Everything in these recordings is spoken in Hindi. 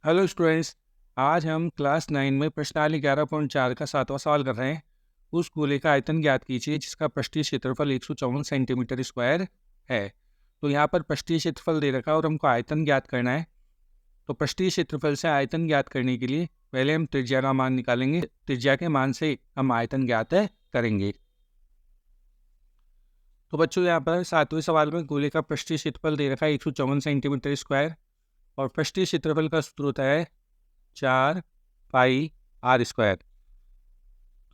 Hello students. आज हम क्लास 9 में प्रश्नावली 11.4 का 7वां सवाल कर रहे हैं। उस गोले का आयतन ज्ञात कीजिए जिसका पृष्ठीय क्षेत्रफल 154 सेंटीमीटर स्क्वायर है। तो यहाँ पर पृष्ठीय क्षेत्रफल दे रखा है और हमको आयतन ज्ञात करना है। तो पृष्ठीय क्षेत्रफल से आयतन ज्ञात करने के लिए पहले हम त्रिज्या का मान निकालेंगे। त्रिज्या के मान से हम आयतन ज्ञात करेंगे। तो बच्चों, यहाँ पर 7वें सवाल में गोले का पृष्ठीय क्षेत्रफल दे रखा है 154 सेंटीमीटर स्क्वायर और पृष्ठीय क्षेत्रफल का सूत्र होता है 4πr²।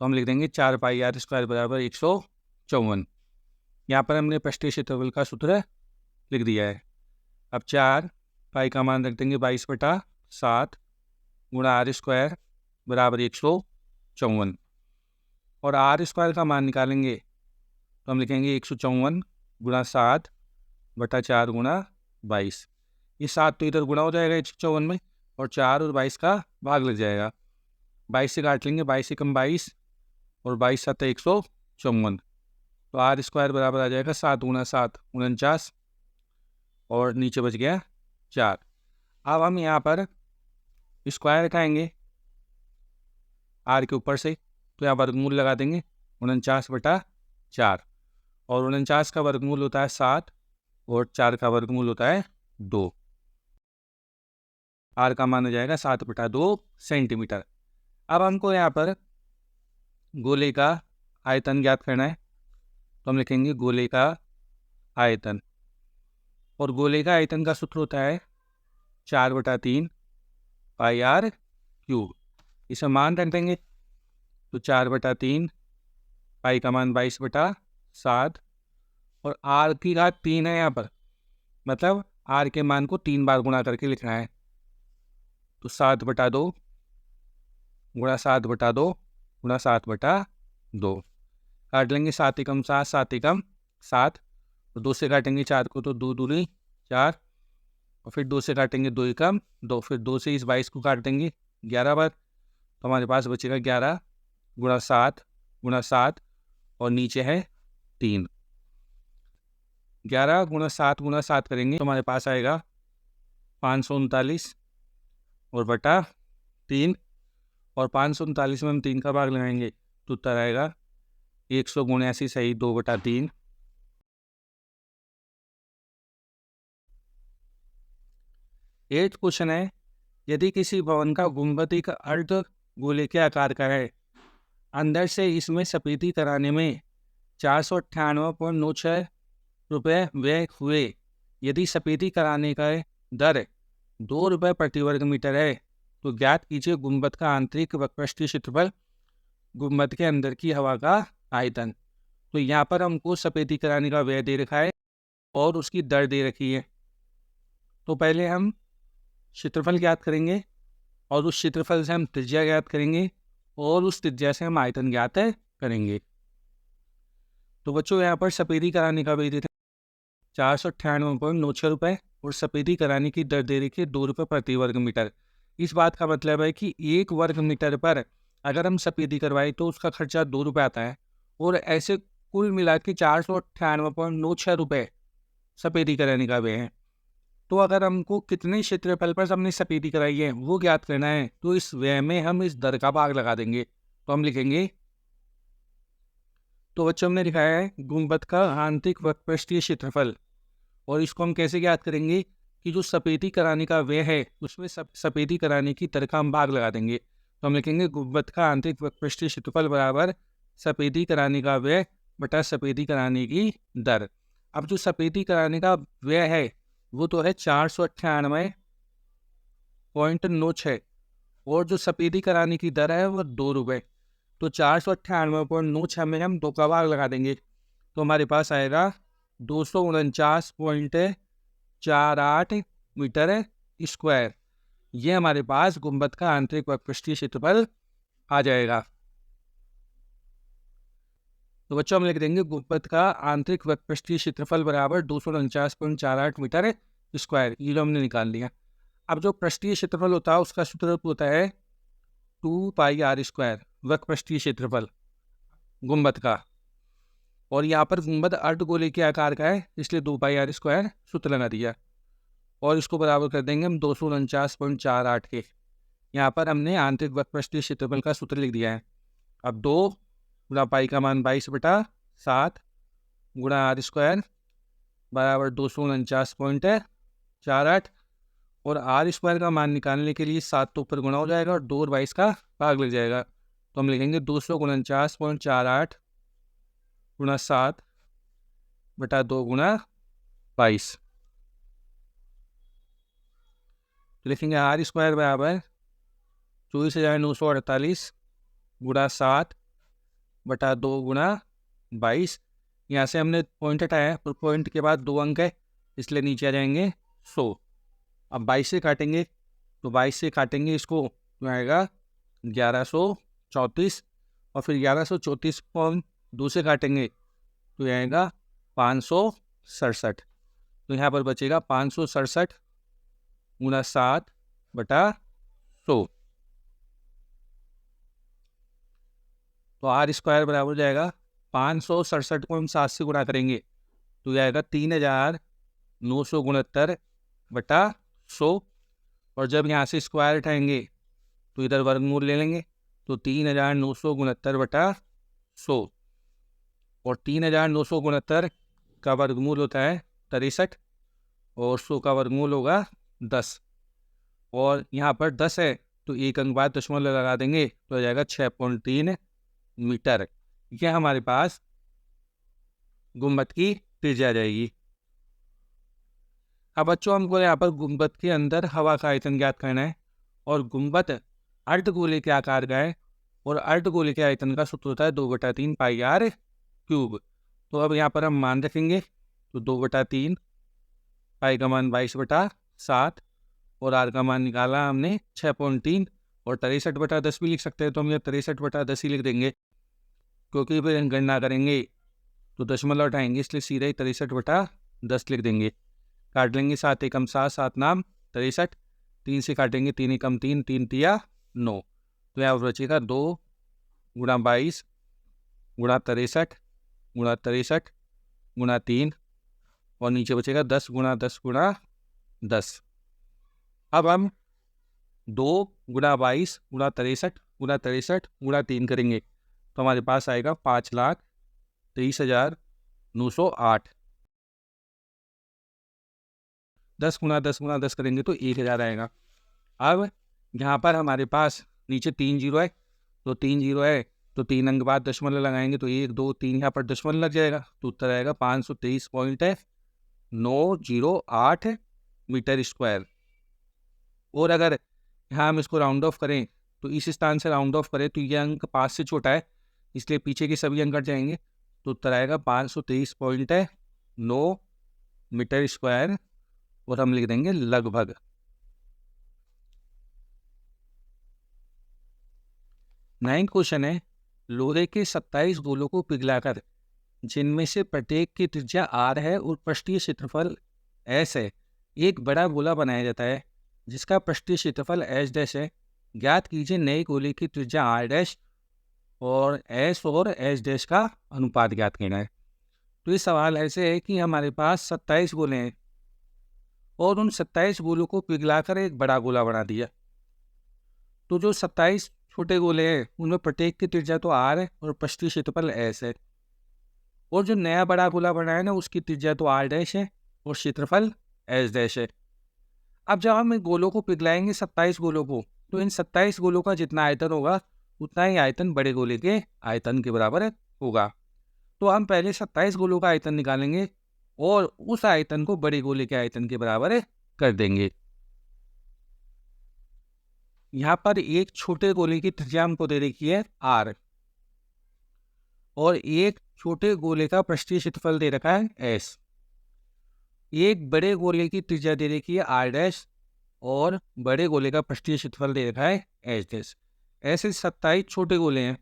तो हम लिख देंगे 4πr² बराबर 154। यहाँ पर हमने पृष्ठीय क्षेत्रफल का सूत्र लिख दिया है। अब 4 का मान रख देंगे 22/7 गुणा r² बराबर 154 और r² का मान निकालेंगे तो हम लिखेंगे 154 गुणा 7/4 गुणा 22। ये 7 तो इधर गुणा हो जाएगा 154 में और 4 और 22 का भाग लग जाएगा। 22 से काट लेंगे, 22 से कम 22 और 22 7 154। तो r² बराबर आ जाएगा 7 गुणा 7 49 और नीचे बच गया 4। अब हम यहाँ पर स्क्वायर हटाएंगे r के ऊपर से, तो यहाँ वर्गमूल लगा देंगे 49/4 और 49 का वर्गमूल होता है 7 और 4 का वर्गमूल होता है 2। r का मान हो जाएगा 7/2 सेंटीमीटर। अब हमको यहाँ पर गोले का आयतन ज्ञात करना है, तो हम लिखेंगे गोले का आयतन और गोले का आयतन का सूत्र होता है 4/3 πr³। इसे मान रख देंगे तो 4/3 पाई का मान 22/7 और r की घात 3 है यहाँ पर, मतलब r के मान को 3 बार गुणा करके लिखना है। तो 7/2 गुणा 7/2 गुणा 7/2 काट लेंगे। 7 एकम 7 7 एकम 7 और 2 से काटेंगे 4 को तो 2 दूनी 4 और फिर 2 से काटेंगे 2 एकम 2, फिर 2 से इस 22 को काट देंगे 11 बार, तो हमारे पास बचेगा 11 गुणा 7 गुणा 7 और नीचे है 3। 11 गुणा 7 गुणा 7 करेंगे तो हमारे पास आएगा 539 और बटा 3 और 539 में हम 3 का भाग लगाएंगे तो उत्तर आएगा 179 सही 2/3। एट क्वेश्चन है, यदि किसी भवन का गुंबद एक अर्ध गोले के आकार का है, अंदर से इसमें सफेदी कराने में 498.96 रुपये व्यय हुए, यदि सफेदी कराने का दर 2 रुपये प्रति वर्ग मीटर है तो ज्ञात कीजिए गुंबद का आंतरिक व पृष्ठीय क्षेत्रफल, गुंबद के अंदर की हवा का आयतन। तो यहाँ पर हमको सफेदी कराने का व्यय दे रखा है और उसकी दर दे रखी है। तो पहले हम क्षेत्रफल ज्ञात करेंगे और उस क्षेत्रफल से हम त्रिज्या ज्ञात करेंगे और उस त्रिज्या से हम आयतन ज्ञात करेंगे। तो बच्चों, यहाँ पर सफेदी कराने का व्यय देते 498.96 रुपये और सफेदी कराने की दर दे रखी है 2 रुपये प्रति वर्ग मीटर। इस बात का मतलब है कि 1 वर्ग मीटर पर अगर हम सफेदी करवाएं तो उसका खर्चा 2 रुपये आता है और ऐसे कुल मिला के 498.96 रुपये सफेदी कराने का व्यय है। तो अगर हमको कितने क्षेत्रफल पर हमने सफेदी कराई है वो ज्ञात करना है तो इस व्यय में हम इस दर का भाग लगा देंगे। तो हम लिखेंगे, तो बच्चों हमने लिखा है गुंबद का आंतरिक व पृष्ठीय क्षेत्रफल और इसको हम कैसे ज्ञात करेंगे कि जो सफेदी कराने का व्यय है उसमें सफेदी कराने की दर का हम भाग लगा देंगे। तो हम लिखेंगे गुंबद का आंतरिक व पृष्ठीय क्षेत्रफल बराबर सफेदी कराने का व्यय बटा सफेदी कराने की दर। अब जो सफेदी कराने का व्यय है वो तो है 498.96 और जो सफेदी कराने की दर है वो 2 रुपये। तो 498.96 में हम 2 का भाग लगा देंगे तो हमारे पास आएगा 249.48 मीटर स्क्वायर। ये हमारे पास गुंबद का आंतरिक व पृष्ठीय क्षेत्रफल आ जाएगा। तो बच्चों हम लिख देंगे गुंबद का आंतरिक व पृष्ठीय क्षेत्रफल बराबर 249.48 मीटर स्क्वायर। ये हमने निकाल लिया। अब जो पृष्ठीय क्षेत्रफल होता है उसका सूत्र होता है 2πr² वक्र पृष्ठीय क्षेत्रफल गुंबद का, और यहाँ पर गुंबद अर्धगोले के आकार का है इसलिए 2πr² सूत्र लगा दिया। और इसको बराबर कर देंगे हम 249.48 के। यहाँ पर हमने आंतरिक वक्रपृष्ठीय क्षेत्रफल का सूत्र लिख दिया है। अब 2 गुणा पाई का मान 22/7 गुणा आर स्क्वायर बराबर 249.48 और आर स्क्वायर का मान निकालने के लिए 7 तो ऊपर गुणा हो जाएगा और 2 और 22 का भाग लग जाएगा। तो हम लिखेंगे 249.48 गुणा 7/2 गुणा 22। तो लिखेंगे आर स्क्वायर बराबर 24,948 गुणा 7/2 गुणा 22। यहाँ से हमने पॉइंट हटाया है, पर पॉइंट के बाद 2 अंक है इसलिए नीचे आ जाएंगे 100। अब 22 से काटेंगे, तो 22 से काटेंगे इसको तो आएगा 1134 और फिर 1134 को हम 2 से काटेंगे तो आएगा 567। तो यहाँ पर बचेगा 567 गुणा 7/100। तो आर स्क्वायर बराबर हो जाएगा 567 को हम 7 से गुणा करेंगे तो यह आएगा 3,969/100। और जब यहाँ से स्क्वायर उठाएंगे तो इधर वर्गमूल ले लेंगे तो 3,969/100 और 3,969 का वर्गमूल होता है 63 और 100 का वर्गमूल होगा 10। और यहाँ पर 10 है तो एक अंक बाद दशमलव लगा देंगे तो आ जाएगा 6.3 मीटर। यह हमारे पास गुंबद की त्रिज्या आ जाएगी। अब बच्चों हमको यहाँ पर गुंबद के अंदर हवा का आयतन ज्ञात करना है और गुंबद अर्धगोले के आकार का है और अर्धगोले के आयतन का सूत्र होता है 2/3 पाई आर क्यूब। तो अब यहाँ पर हम मान रखेंगे तो 2/3 पाई का मान 22/7 और आर का मान निकाला हमने 6.3 और 63/10 भी लिख सकते हैं। तो हम ये 63/10 ही लिख देंगे क्योंकि फिर गणना करेंगे तो दशमलव उठाएंगे इसलिए सीधे ही 63/10 लिख देंगे। काट लेंगे 7 एकम 7 7 नाम 63, 3 से काटेंगे 3 एकम 3 3 तिया 9। तो यहाँ बचेगा 2 गुणा 22 गुणा 63 गुणा 63 गुणा 3 और नीचे बचेगा 10 गुणा 10 गुणा 10। अब हम 2 गुणा 22 गुणा 63 गुणा 63 गुणा 3 करेंगे तो हमारे पास आएगा 5,23,908। 10 गुणा 10 गुणा 10 करेंगे तो 1,000 आएगा। अब यहाँ पर हमारे पास नीचे 3 जीरो है तो 3 जीरो है तो 3 अंक बाद दशमलव लगाएंगे तो 1 2 3 यहाँ पर दशमलव लग जाएगा तो उत्तर आएगा 523.908 मीटर स्क्वायर। और अगर यहाँ हम इसको राउंड ऑफ करें तो इस स्थान से राउंड ऑफ करें तो यह अंक 5 से छोटा है इसलिए पीछे के सभी अंक कट जाएंगे तो उत्तर आएगा 523.9 मीटर स्क्वायर और हम लिख देंगे लगभग। नाइन्थ क्वेश्चन है लोहे के 27 गोलों को पिघलाकर जिनमें से प्रत्येक की त्रिज्या आर है और पृष्ठीय क्षेत्रफल एस है एक बड़ा गोला बनाया जाता है जिसका पृष्ठीय क्षेत्रफल एस डैश है। ज्ञात कीजिए नए गोले की त्रिज्या आर डैश और एस डैश का अनुपात ज्ञात करना है। तो ये सवाल ऐसे है कि हमारे पास 27 गोले हैं और उन 27 गोलों को पिघलाकर एक बड़ा गोला बना दिया। तो जो 27 छोटे गोले हैं उनमें प्रत्येक की त्रिज्या तो आर है और पृष्ठीय क्षेत्रफल एस है और जो नया बड़ा गोला बना है ना उसकी त्रिज्या तो आर डैश है और क्षेत्रफल एस डैश है। अब जब हम इन गोलों को पिघलाएंगे 27 गोलों को तो इन 27 गोलों का जितना आयतन होगा उतना ही आयतन बड़े गोले के आयतन के बराबर होगा। तो हम पहले 27 गोलों का आयतन निकालेंगे और उस आयतन को बड़े गोले के आयतन के बराबर कर देंगे। यहाँ पर एक छोटे गोले की त्रिज्या हमको दे रखी है आर और एक छोटे गोले का पृष्ठीय क्षेत्रफल दे रखा है एस। एक बड़े गोले की त्रिज्या दे रखी है आर डैश और बड़े गोले का पृष्ठीय क्षेत्रफल दे रखा है एच डैश। ऐसे 27 छोटे गोले हैं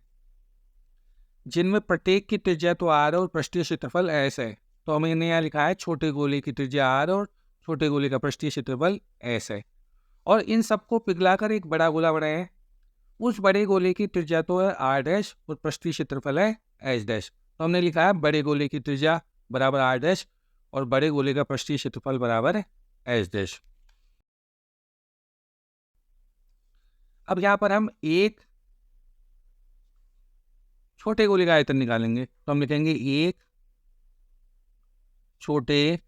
जिनमें प्रत्येक की त्रिज्या तो आर और पृष्ठीय क्षेत्रफल एस है। तो हमने यहाँ लिखा है छोटे गोले की त्रिज्या आर और छोटे गोले का पृष्ठीय क्षेत्रफल एस है और इन सबको पिघलाकर एक बड़ा गोला बनाया है। उस बड़े गोले की त्रिज्या तो है आर डैश और पृष्ठीय क्षेत्रफल है एच डैश। तो हमने लिखा है बड़े गोले की त्रिज्या बराबर आर डैश और बड़े गोले का पृष्ठीय क्षेत्रफल बराबर एच डैश। अब यहाँ पर हम एक छोटे गोले का आयतन निकालेंगे, तो हम लिखेंगे एक छोटे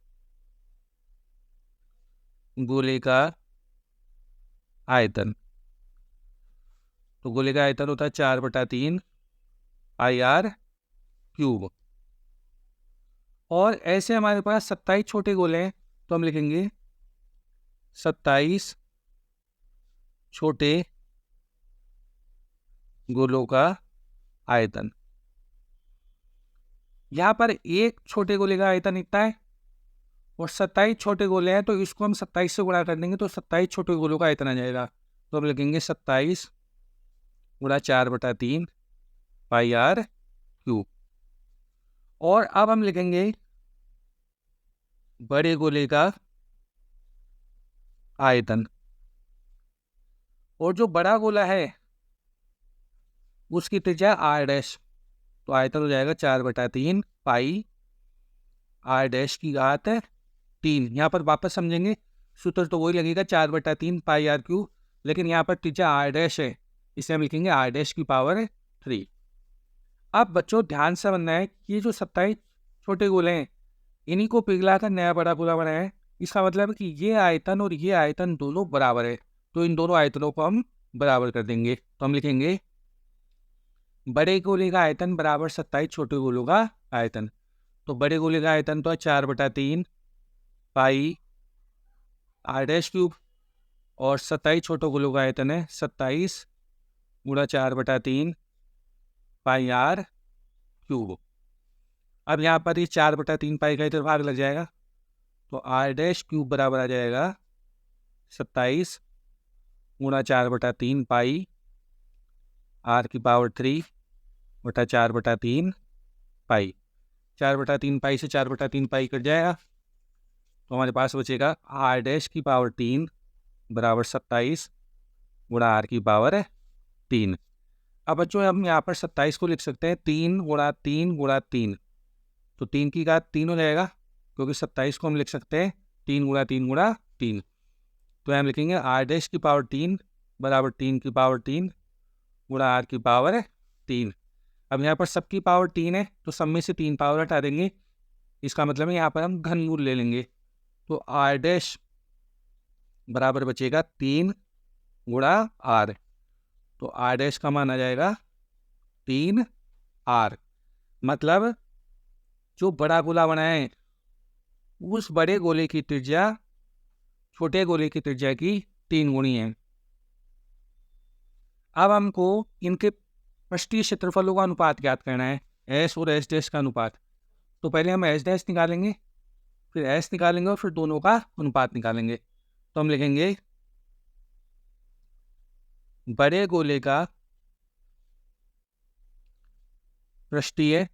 गोले का आयतन। तो गोले का आयतन होता है 4/3 पाई आर क्यूब। और ऐसे हमारे पास 27 छोटे गोले हैं, तो हम लिखेंगे 27 छोटे गोलों का आयतन। यहाँ पर एक छोटे गोले का आयतन इतना है और 27 छोटे गोले हैं, तो इसको हम 27 से गुणा कर देंगे तो 27 छोटे गोलों का आयतन आ जाएगा। तो हम लिखेंगे 27 गुणा 4/3 पाई आर क्यूब। और अब हम लिखेंगे बड़े गोले का आयतन। और जो बड़ा गोला है उसकी त्रिज्या आर डैश, तो आयतन हो जाएगा 4/3 पाई आर डैश की घात 3। यहाँ पर वापस समझेंगे, सूत्र तो वही लगेगा 4/3 पाई आर क्यूब, लेकिन यहाँ पर त्रिज्या आर डैश है, इसे हम लिखेंगे आर डैश की पावर 3। अब बच्चों ध्यान से बनना है कि ये जो 27 छोटे गोले हैं इन्हीं को पिघला कर नया बड़ा गोला बनाया है। इसका मतलब है कि ये आयतन और ये आयतन दोनों बराबर है, तो इन दोनों आयतनों को हम बराबर कर देंगे। तो हम लिखेंगे बड़े गोले का आयतन बराबर 27 छोटे गोलों का आयतन। तो बड़े गोले का आयतन तो है 4/3 पाई आर डैश क्यूब, और 27 छोटे गोलों का आयतन है 27 गुणा 4/3 पाई आर क्यूब। अब यहाँ पर ये 4/3 पाई का इधर भाग लग जाएगा, तो आर डैश क्यूब बराबर आ जाएगा 27 गुणा 4/3 पाई आर की पावर 3 बटा 4/3 पाई। 4/3 पाई से 4/3 पाई कट जाएगा, तो हमारे पास बचेगा आर डैश की पावर 3 बराबर 27 गुणा आर की पावर 3। अब बच्चों हम यहाँ पर 27 को लिख सकते हैं 3 गुणा 3 गुणा 3, तो 3 की घात 3 हो जाएगा, क्योंकि 27 को हम लिख सकते हैं 3 गुणा 3 गुणा 3। तो हम लिखेंगे आर डैश की पावर 3 बराबर 3 की पावर 3 गुणा आर की पावर 3। अब यहाँ पर सबकी पावर 3 है, तो सब में से 3 पावर हटा देंगे, इसका मतलब है यहाँ पर हम घनमूल ले लेंगे। तो आर डैश बराबर बचेगा 3 गुणा आर, तो आर डैश का मान आ जाएगा 3 आर। मतलब जो बड़ा गोला बनाए उस बड़े गोले की त्रिज्या छोटे गोले की त्रिज्या की 3 गुनी है। अब हमको इनके पृष्ठीय क्षेत्रफलों का अनुपात ज्ञात करना है, एस और एस डैश का अनुपात। तो पहले हम एस डैश निकालेंगे, फिर एस निकालेंगे और फिर दोनों का अनुपात निकालेंगे। तो हम लिखेंगे बड़े गोले का पृष्ठीय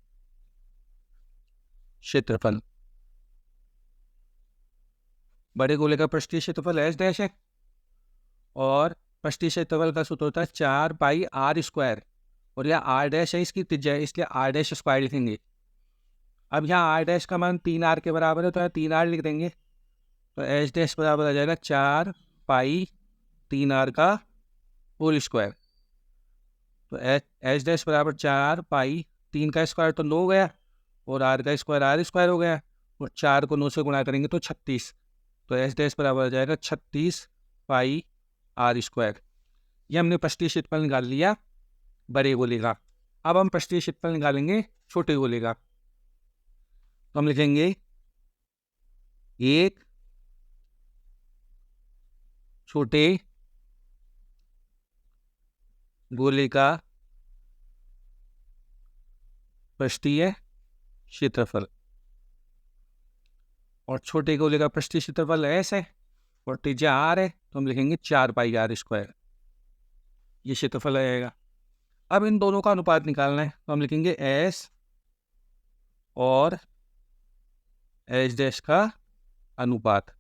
क्षेत्रफल। बड़े गोले का पृष्ठीय क्षेत्रफल एस डैश है और पृष्ठीय क्षेत्रफल का सूत्र होता है 4 पाई आर स्क्वायर, और यह आर डैश है इसकी त्रिज्या है, इसलिए आर डैश स्क्वायर लिखेंगे। अब यहाँ आर डैश का मान 3 आर के बराबर है, तो यहाँ 3 आर लिख देंगे, तो एच डैश बराबर आ जाएगा 4 पाई 3 आर का होल स्क्वायर। तो एच डैश बराबर 4 पाई 3 का स्क्वायर तो 9 हो गया, और आर का स्क्वायर आर स्क्वायर हो गया, और 4 को 9 से गुणा करेंगे तो 36। तो एच डैश बराबर आ जाएगा 36 पाई आर स्क्वायर। ये हमने पृष्ठीय क्षेत्रफल निकाल लिया बड़े गोले का। अब हम पृष्ठीय क्षेत्रफल निकालेंगे छोटे गोले का। तो हम लिखेंगे एक छोटे गोले का पृष्ठीय क्षेत्रफल, और छोटे गोले का पृष्ठीय क्षेत्रफल एस है और त्रिज्या आर है, तो हम लिखेंगे 4 पाई आर स्क्वायर, ये क्षेत्रफल आएगा। अब इन दोनों का अनुपात निकालना है, तो हम लिखेंगे एस और एच डैश का अनुपात।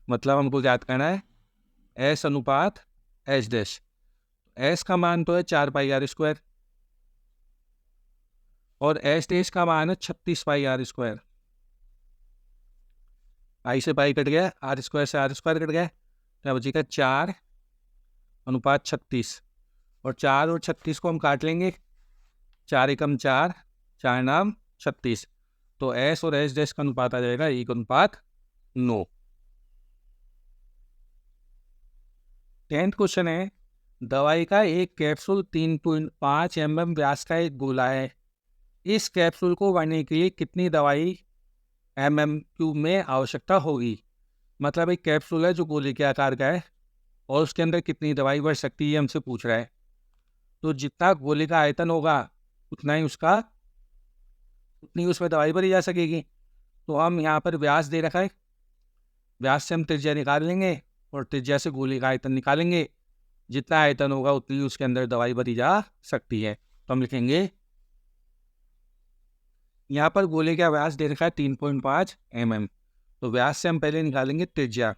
मतलब हमको याद करना है एस अनुपात एच डैश। एस का मान तो है 4 पाई आर स्क्वायर और एच डैश का मान है 36 पाई आर स्क्वायर। पाई से पाई कट गया, आर स्क्वायर से आर स्क्वायर कट गया, तो बचेगा 4/36। और 4 और 36 को हम काट लेंगे, 4 एकम 4, 4 नाम 36। तो एस और एस डैश का अनुपात आ जाएगा 1:9। 10th क्वेश्चन है, दवाई का एक कैप्सूल 3.5 mm व्यास का एक गोला है। इस कैप्सूल को भरने के लिए कितनी दवाई mm³ में आवश्यकता होगी। मतलब एक कैप्सूल है जो गोले के आकार का है और उसके अंदर कितनी दवाई भर सकती है हमसे पूछ रहा है। तो जितना गोले का आयतन होगा उतनी उसमें दवाई भरी जा सकेगी। तो हम यहाँ पर व्यास दे रखा है, व्यास से हम त्रिज्या निकाल लेंगे और त्रिज्या से गोले का आयतन निकालेंगे। जितना आयतन होगा उतनी उसके अंदर दवाई भरी जा सकती है। तो हम लिखेंगे, यहाँ पर गोले का व्यास दे रखा है 3.5 mm। तो व्यास से हम पहले निकालेंगे त्रिज्या,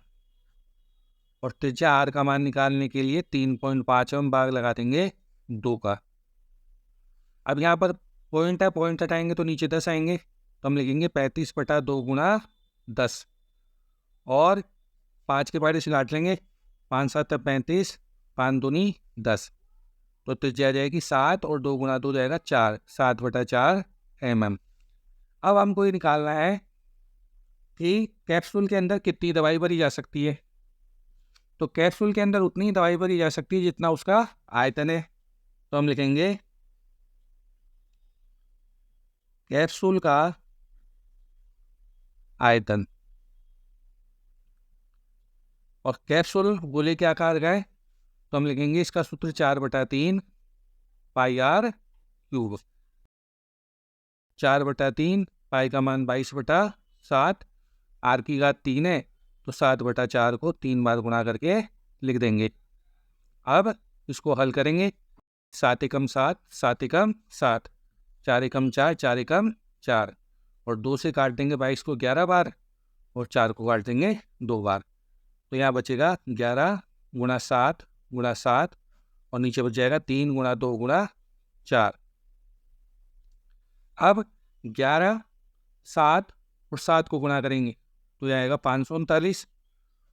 और त्रिज्या आर का मान निकालने के लिए 3.5 में भाग लगा देंगे 2 का। अब यहाँ पर पॉइंट है, पॉइंट हटाएंगे तो नीचे 10 आएंगे, तो हम लिखेंगे 35/2 × 10। और 5 के पहाड़े से काट लेंगे, 5 7 35, 5 दूनी 10। तो त्रिज्या आ जाएगी 7 और 2 × 2 जाएगा 4, 7/4 mm। अब हमको ये निकालना है कि कैप्सूल के अंदर कितनी दवाई भरी जा सकती है। तो कैप्सूल के अंदर उतनी दवाई भरी जा सकती है जितना उसका आयतन है। तो हम लिखेंगे कैप्सूल का आयतन, और कैप्सूल गोले के आकार का है, तो हम लिखेंगे इसका सूत्र 4/3 πr³। 4/3, पाई का मान 22/7, आर की घात 3 है, तो 7/4 को 3 बार गुणा करके लिख देंगे। अब इसको हल करेंगे, 7 एकम 7, 7 एकम 7, 4 एकम 4, 4 एकम 4, और 2 से काट देंगे 22 को 11 बार, और 4 को काट देंगे 2 बार। तो यहाँ बचेगा 11 × 7 × 7, और नीचे बच जाएगा 3 × 2 × 4। अब 11, 7 और 7 को गुणा करेंगे तो आएगा 539,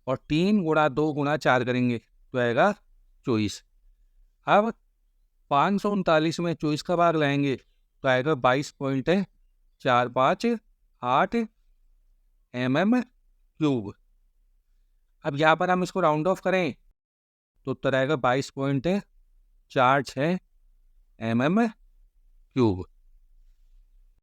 और 3 × 2 × 4 करेंगे तो आएगा 24। अब 539 में 24 का भाग लाएंगे तो आएगा 22.458 mm³। अब यहाँ पर हम इसको राउंड ऑफ करें तो उत्तर आएगा 22.46 mm³।